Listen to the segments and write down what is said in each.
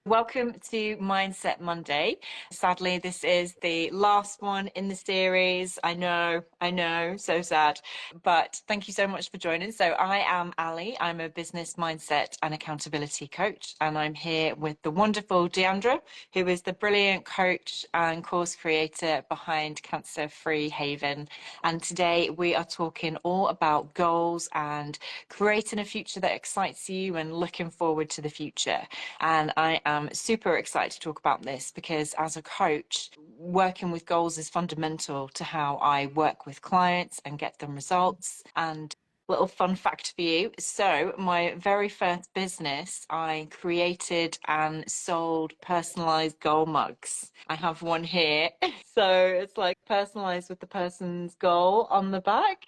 Welcome to Mindset Monday. Sadly, this is the last one in the series. I know, so sad. But thank you so much for joining. So I am Ali. I'm a business mindset and accountability coach, and I'm here with the wonderful Diandra, who is the brilliant coach and course creator behind Cancer Free Haven. And today we are talking all about goals and creating a future that excites you and looking forward to the future. And I am super excited to talk about this because as a coach, working with goals is fundamental to how I work with clients and get them results. And little fun fact for you. So my very first business, I created and sold personalized goal mugs. I have one here. So it's like personalized with the person's goal on the back.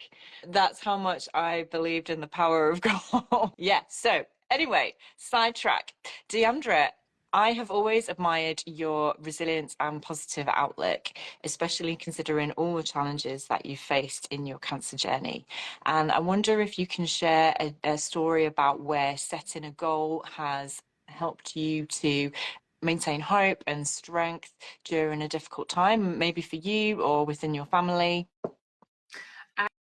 That's how much I believed in the power of goal. Yeah. So anyway, sidetrack. Deandra, I have always admired your resilience and positive outlook, especially considering all the challenges that you faced in your cancer journey. And I wonder if you can share a story about where setting a goal has helped you to maintain hope and strength during a difficult time, maybe for you or within your family.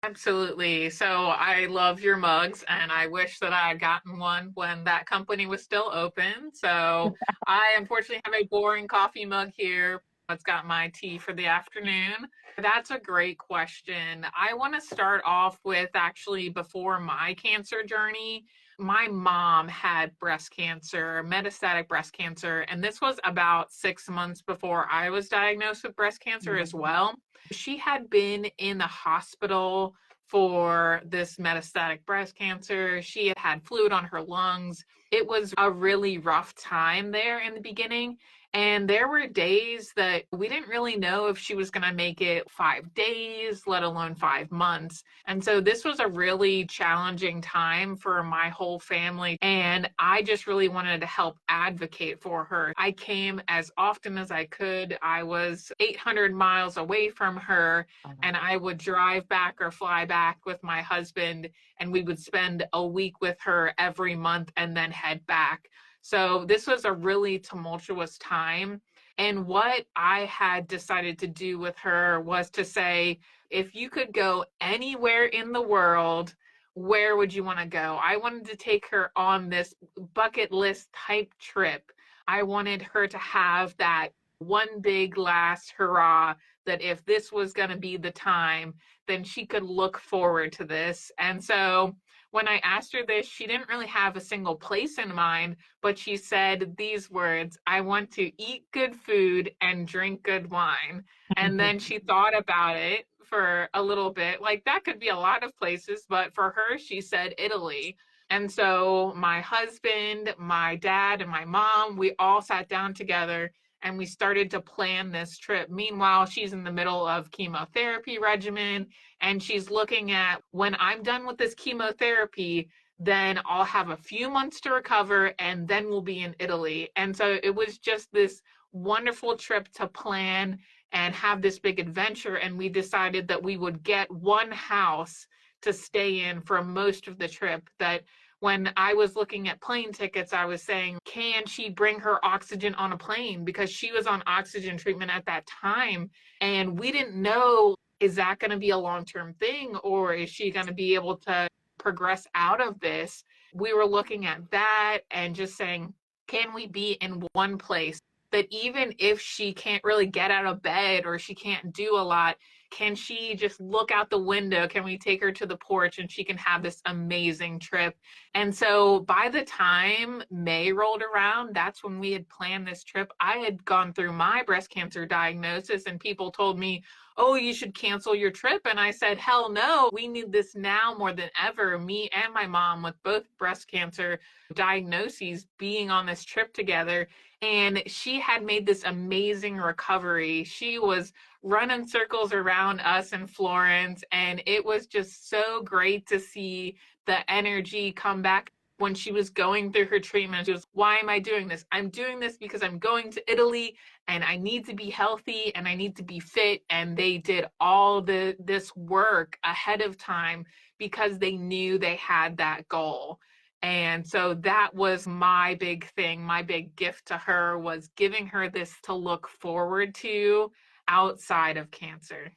Absolutely. So I love your mugs, and I wish that I had gotten one when that company was still open. So I unfortunately have a boring coffee mug here. It's got my tea for the afternoon. That's a great question. I want to start off with actually before my cancer journey. My mom had breast cancer, metastatic breast cancer, and this was about 6 months before I was diagnosed with breast cancer as well. She had been in the hospital for this metastatic breast cancer. She had had fluid on her lungs. It was a really rough time there in the beginning. And there were days that we didn't really know if she was going to make it 5 days, let alone 5 months. And so this was a really challenging time for my whole family. And I just really wanted to help advocate for her. I came as often as I could. I was 800 miles away from her, and I would drive back or fly back with my husband, and we would spend a week with her every month and then head back. So this was a really tumultuous time. And what I had decided to do with her was to say, if you could go anywhere in the world, where would you want to go? I wanted to take her on this bucket list type trip. I wanted her to have that one big last hurrah, that if this was going to be the time, then she could look forward to this. And so when I asked her this, she didn't really have a single place in mind, but she said these words: I want to eat good food and drink good wine. And then she thought about it for a little bit. Like, that could be a lot of places, but for her, she said Italy. And so my husband, my dad, and my mom, we all sat down together and we started to plan this trip. Meanwhile, she's in the middle of chemotherapy regimen, and she's looking at, when I'm done with this chemotherapy, then I'll have a few months to recover and then we'll be in Italy. And so it was just this wonderful trip to plan and have this big adventure. And we decided that we would get one house to stay in for most of the trip. That when I was looking at plane tickets, I was saying, can she bring her oxygen on a plane? Because she was on oxygen treatment at that time. And we didn't know, is that going to be a long-term thing, or is she going to be able to progress out of this? We were looking at that and just saying, can we be in one place that even if she can't really get out of bed or she can't do a lot, can she just look out the window? Can we take her to the porch and she can have this amazing trip? And so by the time May rolled around, that's when we had planned this trip. I had gone through my breast cancer diagnosis, and people told me, oh, you should cancel your trip. And I said, hell no, we need this now more than ever. Me and my mom, with both breast cancer diagnoses, being on this trip together. And she had made this amazing recovery. She was running circles around us in Florence, and it was just so great to see the energy come back. When she was going through her treatment, she was, why am I doing this? I'm doing this because I'm going to Italy and I need to be healthy and I need to be fit. And they did all this work ahead of time because they knew they had that goal. And so that was my big thing. My big gift to her was giving her this to look forward to outside of cancer.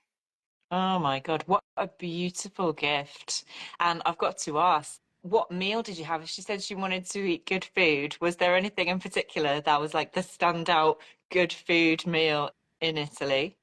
Oh my God, what a beautiful gift. And I've got to ask, what meal did you have? She said she wanted to eat good food. Was there anything in particular that was like the standout good food meal in Italy?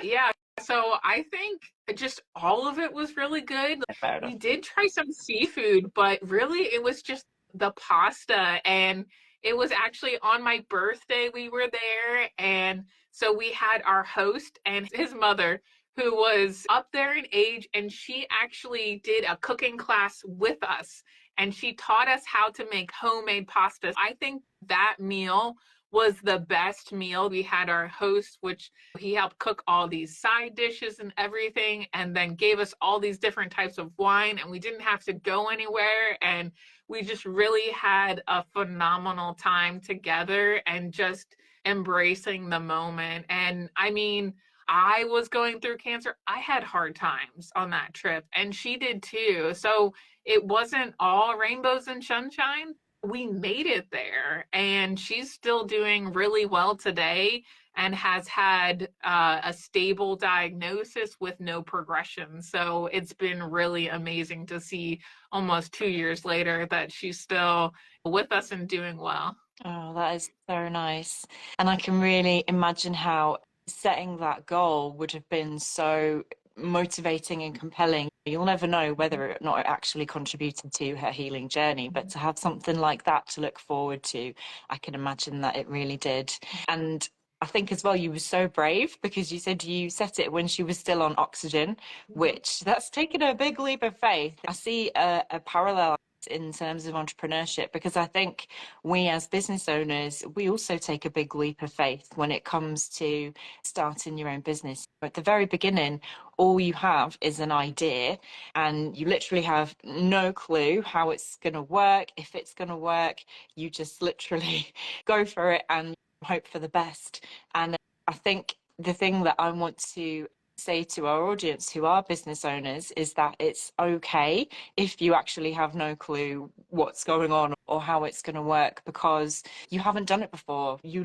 Yeah, so I think just all of it was really good. Fair We enough. did try some seafood, but really it was just the pasta. And it was actually on my birthday we were there. And so we had our host and his mother, who was up there in age, and she actually did a cooking class with us. And she taught us how to make homemade pasta. I think that meal was the best meal. We had our host, which he helped cook all these side dishes and everything, and then gave us all these different types of wine, and we didn't have to go anywhere. And we just really had a phenomenal time together and just embracing the moment. And I mean, I was going through cancer. I had hard times on that trip, and she did too. So it wasn't all rainbows and sunshine. We made it there, and she's still doing really well today and has had a stable diagnosis with no progression. So it's been really amazing to see almost 2 years later that she's still with us and doing well. Oh, that is so nice. And I can really imagine how setting that goal would have been so motivating and compelling. You'll never know whether or not it actually contributed to her healing journey, but to have something like that to look forward to, I can imagine that it really did. And I think as well, you were so brave because you said you set it when she was still on oxygen, which that's taken a big leap of faith. I see a parallel in terms of entrepreneurship because I think we as business owners, we also take a big leap of faith when it comes to starting your own business. At the very beginning, all you have is an idea and you literally have no clue how it's going to work, if it's going to work. You just literally go for it and hope for the best. And I think the thing that I want to say to our audience who are business owners is that it's okay if you actually have no clue what's going on or how it's going to work because you haven't done it before. You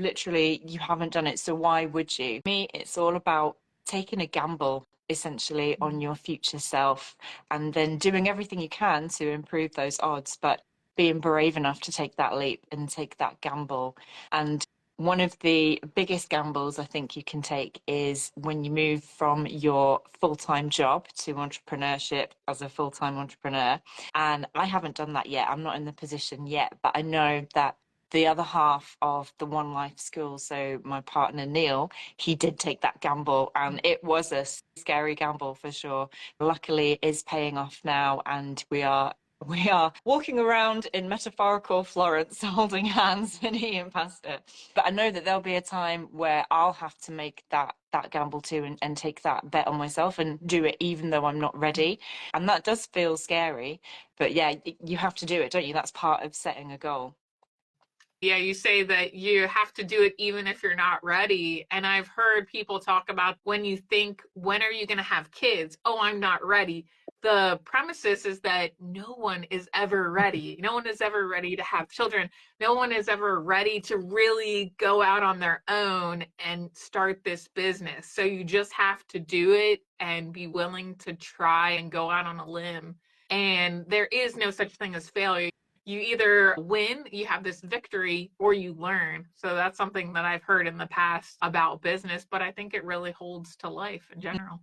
haven't done it. So why would you? Me, it's all about taking a gamble essentially on your future self and then doing everything you can to improve those odds, but being brave enough to take that leap and take that gamble. And one of the biggest gambles I think you can take is when you move from your full-time job to entrepreneurship as a full-time entrepreneur. And I haven't done that yet. I'm not in the position yet, but I know that the other half of the One Life School, so my partner Neil, he did take that gamble and it was a scary gamble for sure. Luckily, it is paying off now and we are walking around in metaphorical Florence, holding hands and eating pasta. But I know that there'll be a time where I'll have to make that gamble too and take that bet on myself and do it even though I'm not ready. And that does feel scary. But yeah, you have to do it, don't you? That's part of setting a goal. Yeah, you say that you have to do it even if you're not ready. And I've heard people talk about when you think, when are you going to have kids? Oh, I'm not ready. The premises is that no one is ever ready. No one is ever ready to have children. No one is ever ready to really go out on their own and start this business. So you just have to do it and be willing to try and go out on a limb. And there is no such thing as failure. You either win, you have this victory, or you learn. So that's something that I've heard in the past about business, but I think it really holds to life in general.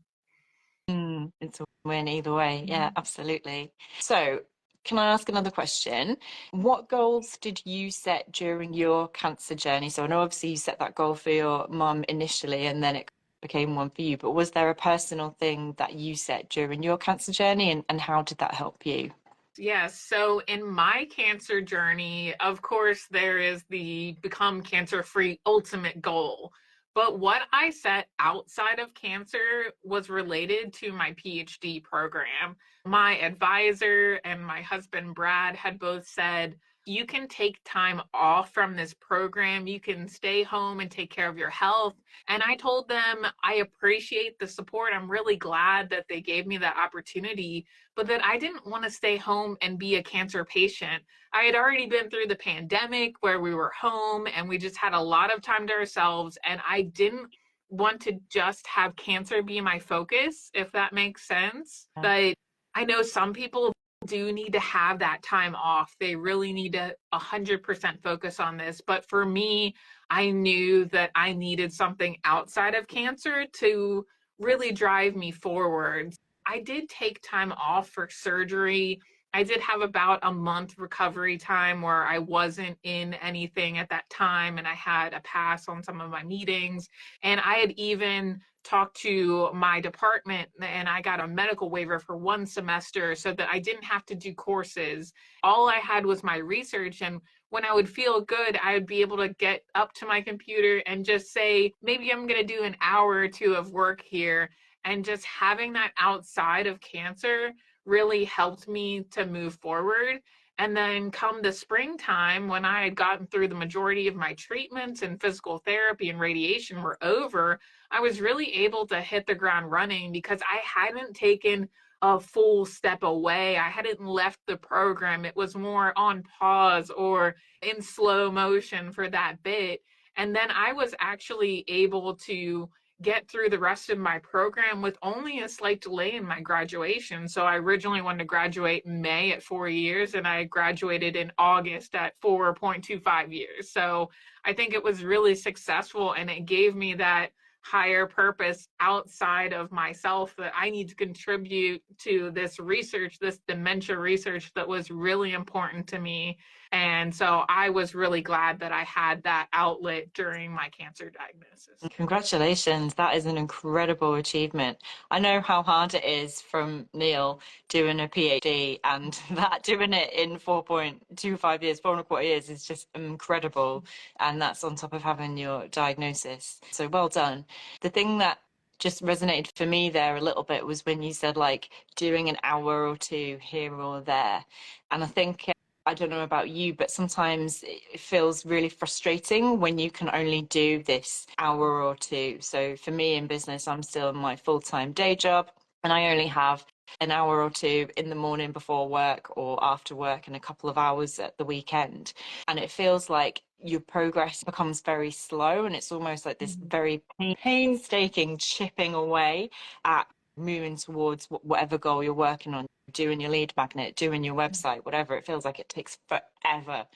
It's a win either way. Yeah, absolutely. So, can I ask another question? What goals did you set during your cancer journey? So, I know obviously you set that goal for your mum initially and then it became one for you, but was there a personal thing that you set during your cancer journey and how did that help you? Yes. So in my cancer journey, of course, there is the become cancer free ultimate goal. But what I set outside of cancer was related to my PhD program. My advisor and my husband, Brad, had both said, you can take time off from this program. You can stay home and take care of your health. And I told them I appreciate the support. I'm really glad that they gave me that opportunity, but that I didn't want to stay home and be a cancer patient. I had already been through the pandemic where we were home and we just had a lot of time to ourselves. And I didn't want to just have cancer be my focus, if that makes sense. But I know some people do need to have that time off. They really need to 100% focus on this. But for me, I knew that I needed something outside of cancer to really drive me forward. I did take time off for surgery. I did have about a month recovery time where I wasn't in anything at that time and I had a pass on some of my meetings. And I had even talked to my department and I got a medical waiver for one semester so that I didn't have to do courses. All I had was my research, and when I would feel good, I would be able to get up to my computer and just say, maybe I'm going to do an hour or two of work here. And just having that outside of cancer really helped me to move forward. And then come the springtime, when I had gotten through the majority of my treatments and physical therapy and radiation were over, I was really able to hit the ground running because I hadn't taken a full step away. I hadn't left the program. It was more on pause or in slow motion for that bit. And then I was actually able to get through the rest of my program with only a slight delay in my graduation. So I originally wanted to graduate in May at 4 years, and I graduated in August at 4.25 years. So I think it was really successful, and it gave me that higher purpose outside of myself that I need to contribute to this research, this dementia research that was really important to me. And so I was really glad that I had that outlet during my cancer diagnosis. Congratulations. That is an incredible achievement. I know how hard it is from Neil doing a PhD, and that doing it in 4.25 years, 4.25 years is just incredible. And that's on top of having your diagnosis. So well done. The thing that just resonated for me there a little bit was when you said like doing an hour or two here or there. And I think I don't know about you, but sometimes it feels really frustrating when you can only do this hour or two. So for me in business, I'm still in my full-time day job and I only have an hour or two in the morning before work or after work and a couple of hours at the weekend. And it feels like your progress becomes very slow and it's almost like this very painstaking chipping away at moving towards whatever goal you're working on, doing your lead magnet, doing your website, whatever. It feels like it takes forever.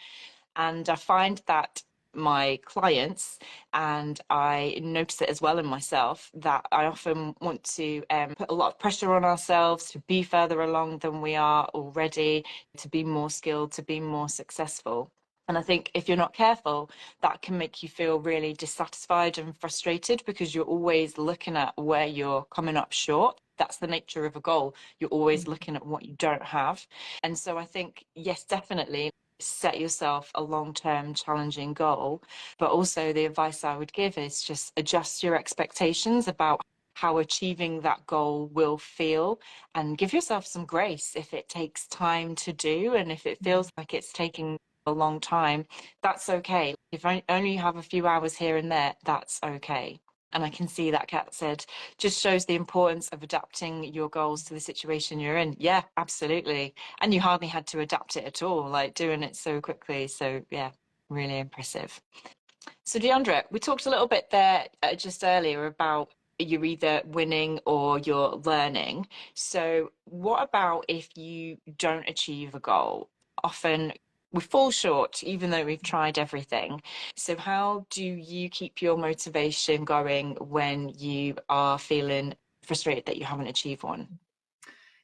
And I find that my clients, and I notice it as well in myself, that I often want to put a lot of pressure on ourselves to be further along than we are already, to be more skilled, to be more successful. And I think if you're not careful, that can make you feel really dissatisfied and frustrated because you're always looking at where you're coming up short. That's the nature of a goal. You're always looking at what you don't have. And so I think, yes, definitely set yourself a long-term challenging goal. But also the advice I would give is just adjust your expectations about how achieving that goal will feel and give yourself some grace if it takes time to do and if it feels like it's taking a long time, that's okay. If I only have a few hours here and there, that's okay. And I can see that Kat said just shows the importance of adapting your goals to the situation you're in. Yeah, absolutely. And you hardly had to adapt it at all, like doing it so quickly. So yeah, really impressive. So Diandra, we talked a little bit there just earlier about you're either winning or you're learning. So what about if you don't achieve a goal? Often we fall short, even though we've tried everything. So how do you keep your motivation going when you are feeling frustrated that you haven't achieved one?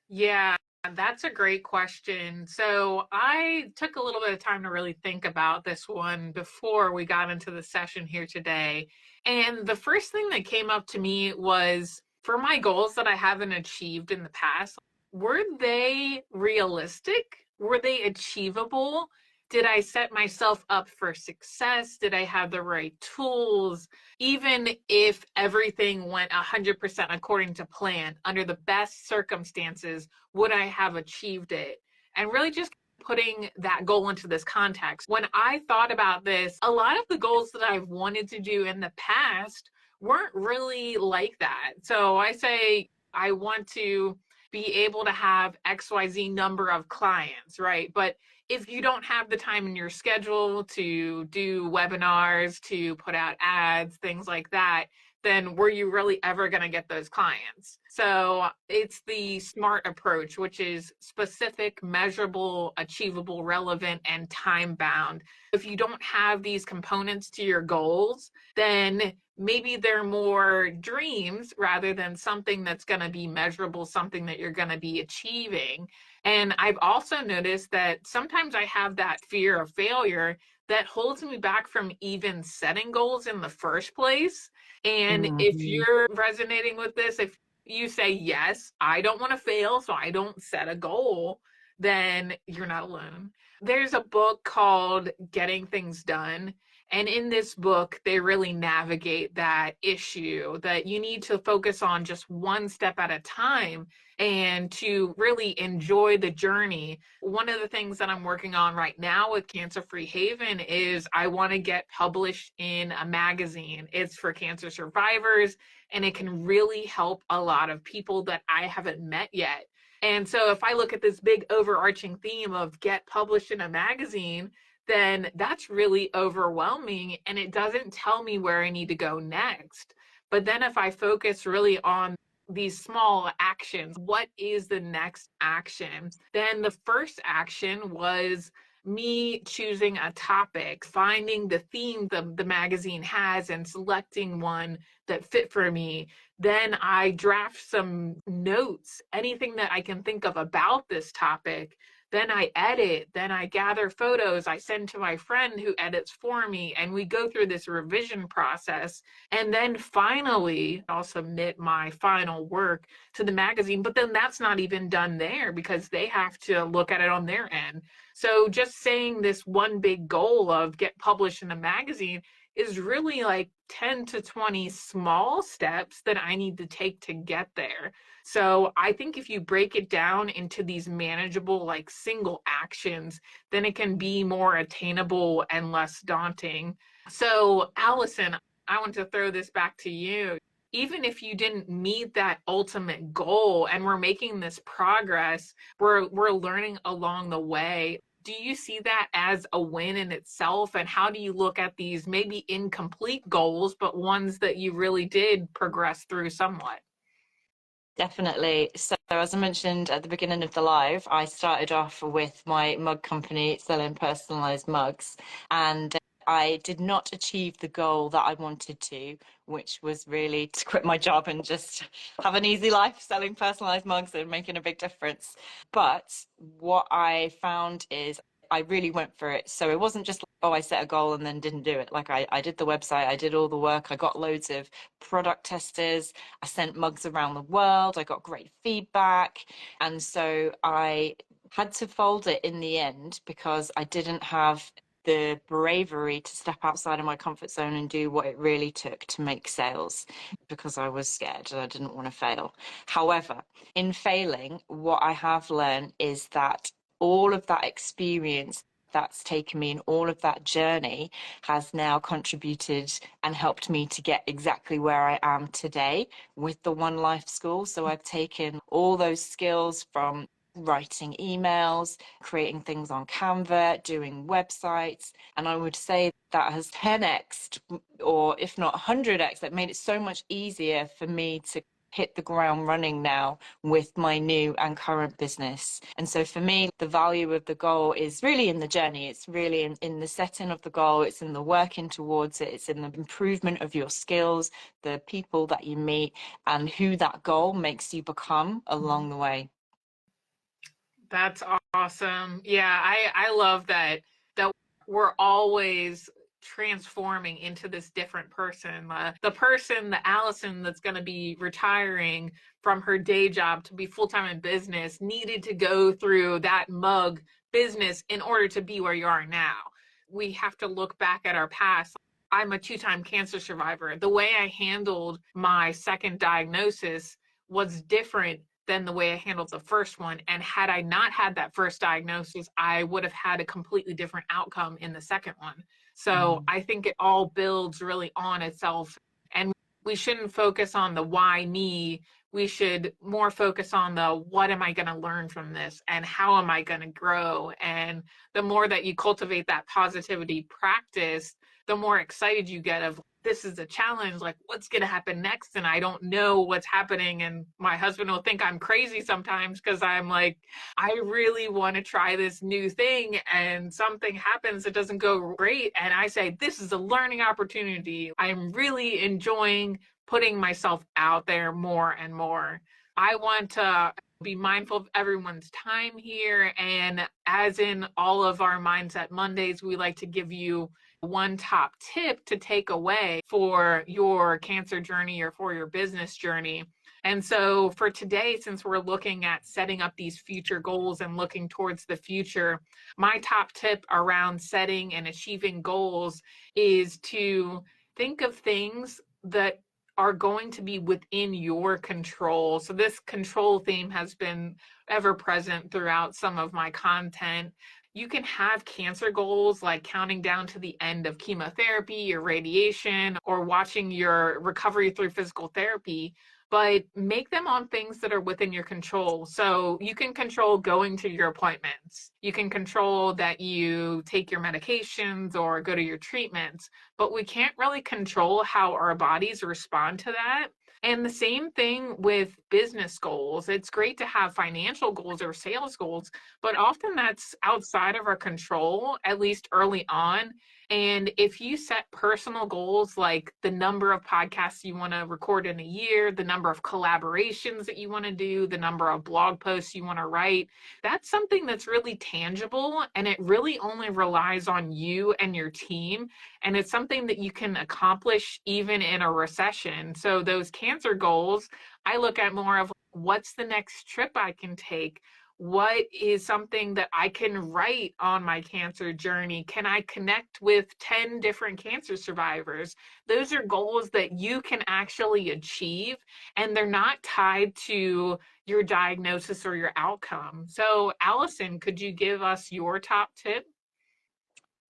Yeah, that's a great question. So I took a little bit of time to really think about this one before we got into the session here today. And the first thing that came up to me was for my goals that I haven't achieved in the past, were they realistic? Were they achievable? Did I set myself up for success? Did I have the right tools? Even if everything went 100% according to plan, under the best circumstances, would I have achieved it? And really just putting that goal into this context. When I thought about this, a lot of the goals that I've wanted to do in the past weren't really like that. So I say I want to be able to have XYZ number of clients, right? But if you don't have the time in your schedule to do webinars, to put out ads, things like that, then were you really ever going to get those clients? So it's the SMART approach, which is specific, measurable, achievable, relevant, and time bound. If you don't have these components to your goals, then maybe they're more dreams rather than something that's going to be measurable, something that you're going to be achieving. And I've also noticed that sometimes I have that fear of failure that holds me back from even setting goals in the first place. And if Mhm. you're resonating with this, if you say, yes, I don't want to fail, so I don't set a goal, then you're not alone. There's a book called Getting Things Done. And in this book, they really navigate that issue that you need to focus on just one step at a time and to really enjoy the journey. One of the things that I'm working on right now with Cancer Free Haven is I want to get published in a magazine. It's for cancer survivors, and it can really help a lot of people that I haven't met yet. And so if I look at this big overarching theme of get published in a magazine, then that's really overwhelming and it doesn't tell me where I need to go next. But then if I focus really on these small actions, what is the next action? Then the first action was me choosing a topic, finding the theme the magazine has and selecting one that fit for me. Then I draft some notes, anything that I can think of about this topic. Then I edit, then I gather photos, I send to my friend who edits for me, and we go through this revision process. And then finally, I'll submit my final work to the magazine. But then that's not even done there because they have to look at it on their end. So just saying this one big goal of get published in a magazine is really like 10 to 20 small steps that I need to take to get there. So I think if you break it down into these manageable, like single actions, then it can be more attainable and less daunting. So, Alison, I want to throw this back to you. Even if you didn't meet that ultimate goal and we're making this progress, we're learning along the way. Do you see that as a win in itself? And how do you look at these maybe incomplete goals, but ones that you really did progress through somewhat? Definitely. So, as I mentioned at the beginning of the live, I started off with my mug company selling personalized mugs, and I did not achieve the goal that I wanted to, which was really to quit my job and just have an easy life selling personalized mugs and making a big difference. But what I found is I really went for it. So it wasn't just like, oh, I set a goal and then didn't do it. Like I did the website, I did all the work, I got loads of product testers. I sent mugs around the world. I got great feedback. And so I had to fold it in the end because I didn't have the bravery to step outside of my comfort zone and do what it really took to make sales because I was scared and I didn't want to fail. However, in failing, what I have learned is that all of that experience that's taken me and all of that journey has now contributed and helped me to get exactly where I am today with the One Life School. So I've taken all those skills from writing emails, creating things on Canva, doing websites, and I would say that has 10x or if not 100x, that made it so much easier for me to hit the ground running now with my new and current business. And so for me, the value of the goal is really in the journey. It's really in the setting of the goal. It's in the working towards it. It's in the improvement of your skills, the people that you meet, and who that goal makes you become along the way. That's awesome. Yeah, I love that we're always transforming into this different person. The person, the Alison that's going to be retiring from her day job to be full-time in business needed to go through that mug business in order to be where you are now. We have to look back at our past. I'm a two-time cancer survivor. The way I handled my second diagnosis was different than the way I handled the first one. And had I not had that first diagnosis, I would have had a completely different outcome in the second one. So Mm. I think it all builds really on itself. And we shouldn't focus on the why me. We should more focus on the what am I going to learn from this and how am I going to grow. And the more that you cultivate that positivity practice, the more excited you get of this is a challenge, like what's going to happen next, and I don't know what's happening. And my husband will think I'm crazy sometimes because I'm like, I really want to try this new thing, and something happens that doesn't go great, and I say this is a learning opportunity. I'm really enjoying putting myself out there more and more. I want to be mindful of everyone's time here, and as in all of our Mindset Mondays, we like to give you one top tip to take away for your cancer journey or for your business journey. And so for today, since we're looking at setting up these future goals and looking towards the future, my top tip around setting and achieving goals is to think of things that are going to be within your control. So this control theme has been ever present throughout some of my content. You can have cancer goals like counting down to the end of chemotherapy or radiation or watching your recovery through physical therapy, but make them on things that are within your control. So you can control going to your appointments. You can control that you take your medications or go to your treatments, but we can't really control how our bodies respond to that. And the same thing with business goals. It's great to have financial goals or sales goals, but often that's outside of our control, at least early on. And if you set personal goals like the number of podcasts you want to record in a year, the number of collaborations that you want to do, the number of blog posts you want to write, that's something that's really tangible, and it really only relies on you and your team. And it's something that you can accomplish even in a recession. So those cancer goals, I look at more of what's the next trip I can take? What is something that I can write on my cancer journey? Can I connect with 10 different cancer survivors? Those are goals that you can actually achieve, and they're not tied to your diagnosis or your outcome. So, Alison, could you give us your top tip?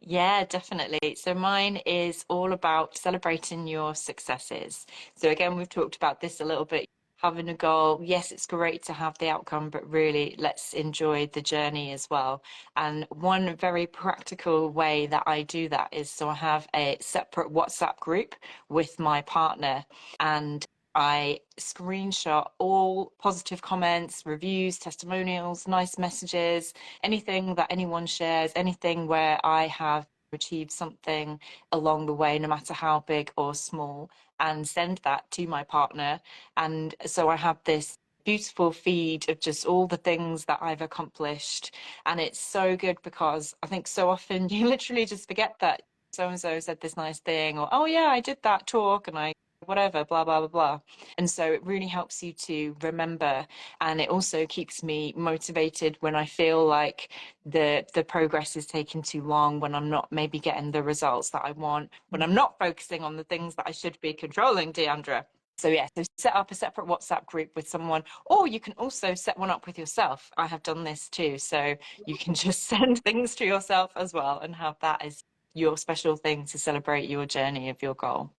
Yeah, definitely. So mine is all about celebrating your successes. So again, we've talked about this a little bit. Having a goal, yes, it's great to have the outcome, but really let's enjoy the journey as well. And one very practical way that I do that is so I have a separate WhatsApp group with my partner, and I screenshot all positive comments, reviews, testimonials, nice messages, anything that anyone shares, anything where I have achieved something along the way, no matter how big or small, and send that to my partner. And so I have this beautiful feed of just all the things that I've accomplished. And it's so good because I think so often you literally just forget that so and so said this nice thing, or oh yeah, I did that talk and I whatever, blah, blah, blah, blah. And so it really helps you to remember. And it also keeps me motivated when I feel like the progress is taking too long, when I'm not maybe getting the results that I want, when I'm not focusing on the things that I should be controlling, Diandra. So yeah, so set up a separate WhatsApp group with someone, or you can also set one up with yourself. I have done this too. So you can just send things to yourself as well and have that as your special thing to celebrate your journey of your goal.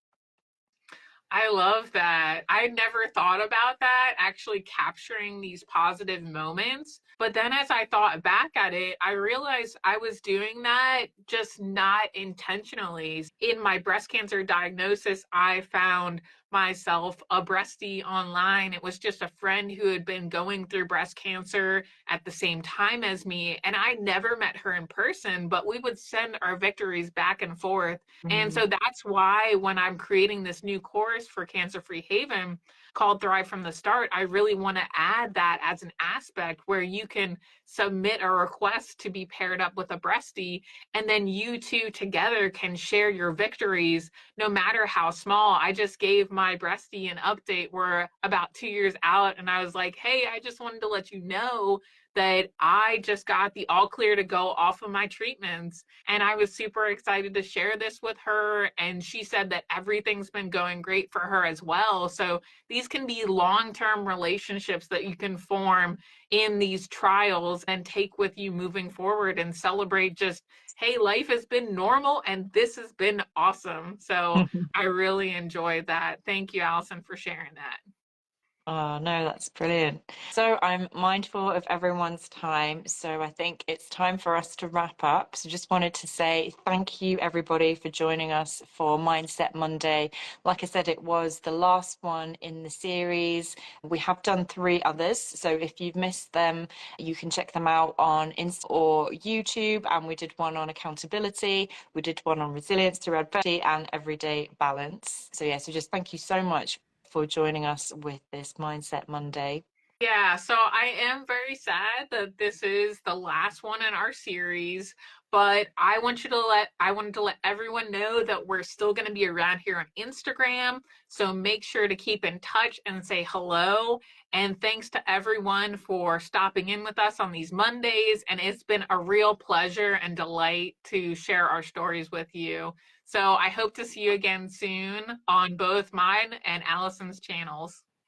I love that. I never thought about that, actually capturing these positive moments. But then as I thought back at it, I realized I was doing that just not intentionally. In my breast cancer diagnosis, I found myself a breastie online. It was just a friend who had been going through breast cancer at the same time as me. And I never met her in person, but we would send our victories back and forth. And Mm. so that's why when I'm creating this new course for Cancer Free Haven called Thrive from the Start, I really want to add that as an aspect where you can submit a request to be paired up with a breastie, and then you two together can share your victories no matter how small. I just gave my breastie an update. We're about 2 years out, and I was like, hey, I just wanted to let you know that I just got the all clear to go off of my treatments. And I was super excited to share this with her. And she said that everything's been going great for her as well. So these can be long-term relationships that you can form in these trials and take with you moving forward and celebrate just, hey, life has been normal and this has been awesome. So I really enjoyed that. Thank you, Alison, for sharing that. Oh, no, that's brilliant. So I'm mindful of everyone's time. So I think it's time for us to wrap up. So just wanted to say thank you, everybody, for joining us for Mindset Monday. Like I said, it was the last one in the series. We have done three others. So if you've missed them, you can check them out on Insta or YouTube. And we did one on accountability. We did one on resilience through adversity and everyday balance. So yeah, so just thank you so much for joining us with this Mindset Monday. Yeah, so I am very sad that this is the last one in our series, but I wanted to let everyone know that we're still going to be around here on Instagram, so make sure to keep in touch and say hello. And thanks to everyone for stopping in with us on these Mondays, and it's been a real pleasure and delight to share our stories with you. So I hope to see you again soon on both mine and Allison's channels.